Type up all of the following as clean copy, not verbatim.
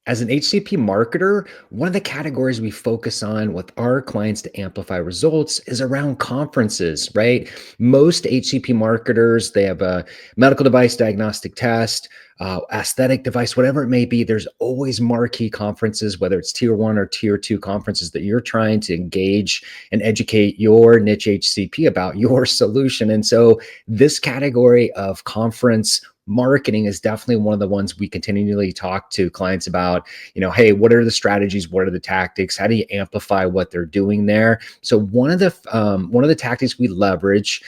As an HCP marketer, one of the categories we focus on with our clients to amplify results is around conferences, right? Most HCP marketers, they have a medical device diagnostic test, aesthetic device, whatever it may be. There's always marquee conferences, whether it's tier one or tier two conferences that you're trying to engage and educate your niche HCP about your solution. And so this category of conference marketing is definitely one of the ones we continually talk to clients about. Hey, what are the strategies, what are the tactics, how do you amplify what they're doing there? So one of the tactics we leverage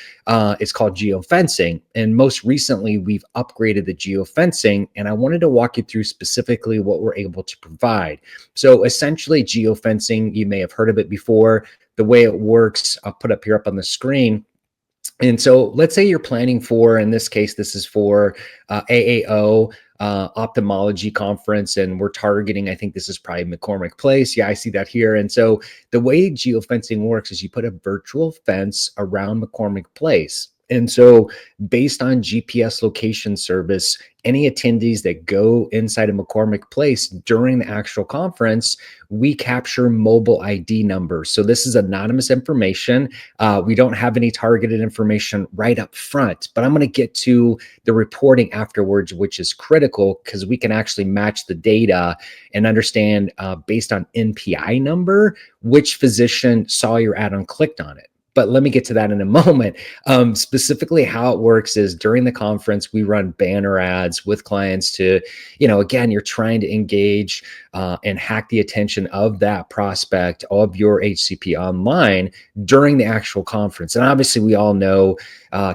is called geofencing, and most recently we've upgraded the geofencing, and I wanted to walk you through specifically what we're able to provide. So essentially, geofencing, you may have heard of it before. The way it works, I'll put up on the screen. And so let's say you're planning for, in this case, this is for AAO, ophthalmology conference, and we're targeting, I think this is probably McCormick Place. Yeah, I see that here. And so the way geofencing works is you put a virtual fence around McCormick Place. And so based on GPS location service, any attendees that go inside of McCormick Place during the actual conference, we capture mobile ID numbers. So this is anonymous information. We don't have any targeted information right up front, but I'm going to get to the reporting afterwards, which is critical because we can actually match the data and understand based on NPI number, which physician saw your ad and clicked on it. But let me get to that in a moment. Specifically, how it works is during the conference, we run banner ads with clients to, again, you're trying to engage and hack the attention of that prospect of your HCP online during the actual conference. And obviously, we all know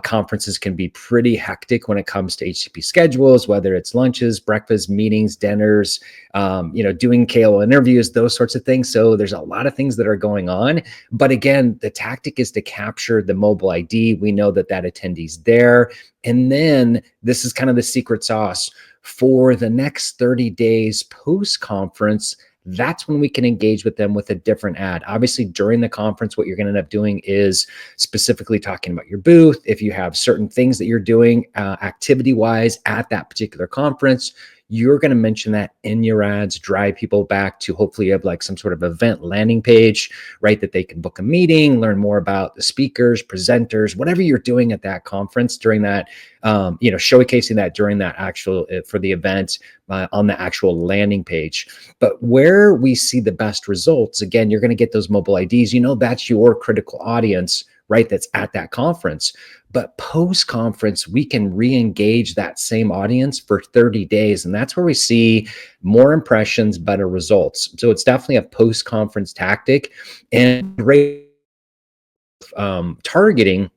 conferences can be pretty hectic when it comes to HCP schedules, whether it's lunches, breakfast, meetings, dinners, doing KOL interviews, those sorts of things. So there's a lot of things that are going on. But again, the tactic is to capture the mobile ID. We know that attendee's there. And then this is kind of the secret sauce for the next 30 days post-conference. That's when we can engage with them with a different ad. Obviously, during the conference, what you're going to end up doing is specifically talking about your booth. If you have certain things that you're doing activity-wise at that particular conference, you're going to mention that in your ads, drive people back to hopefully you have like some sort of event landing page, right? That they can book a meeting, learn more about the speakers, presenters, whatever you're doing at that conference during that, showcasing that during that actual, for the event on the actual landing page. But where we see the best results, again, you're going to get those mobile IDs, that's your critical audience, right? That's at that conference. But post-conference, we can re-engage that same audience for 30 days. And that's where we see more impressions, better results. So it's definitely a post-conference tactic and great targeting.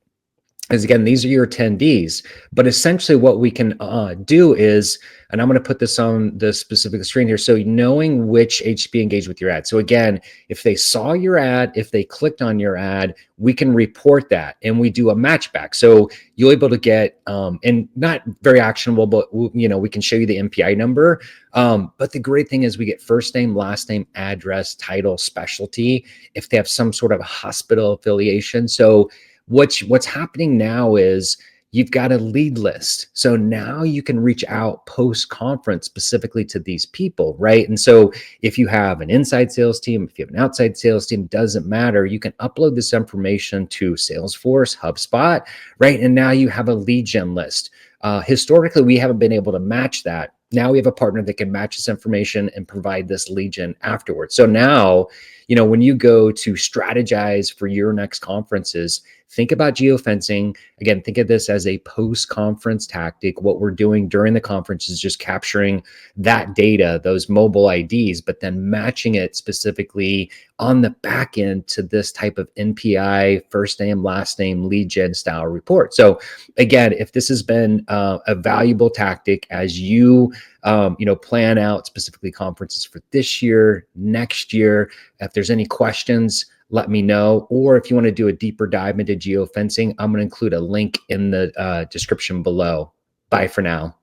As again, these are your attendees, but essentially what we can do is, and I'm going to put this on the specific screen here. So knowing which HCP engaged with your ad. So again, if they saw your ad, if they clicked on your ad, we can report that and we do a match back. So you'll be able to get, and not very actionable, but we can show you the NPI number. But the great thing is we get first name, last name, address, title, specialty, if they have some sort of hospital affiliation. So what's happening now is you've got a lead list. So now you can reach out post-conference specifically to these people, right? And so if you have an inside sales team, if you have an outside sales team, doesn't matter. You can upload this information to Salesforce, HubSpot, right? And now you have a lead gen list. Historically, we haven't been able to match that. Now we have a partner that can match this information and provide this lead gen afterwards. So now, when you go to strategize for your next conferences, think about geofencing. Again, think of this as a post-conference tactic. What we're doing during the conference is just capturing that data, those mobile IDs, but then matching it specifically on the back end to this type of NPI, first name, last name, lead gen style report. So again, if this has been a valuable tactic as you plan out specifically conferences for this year, next year, if there's any questions, let me know. Or if you want to do a deeper dive into geofencing, I'm going to include a link in the description below. Bye for now.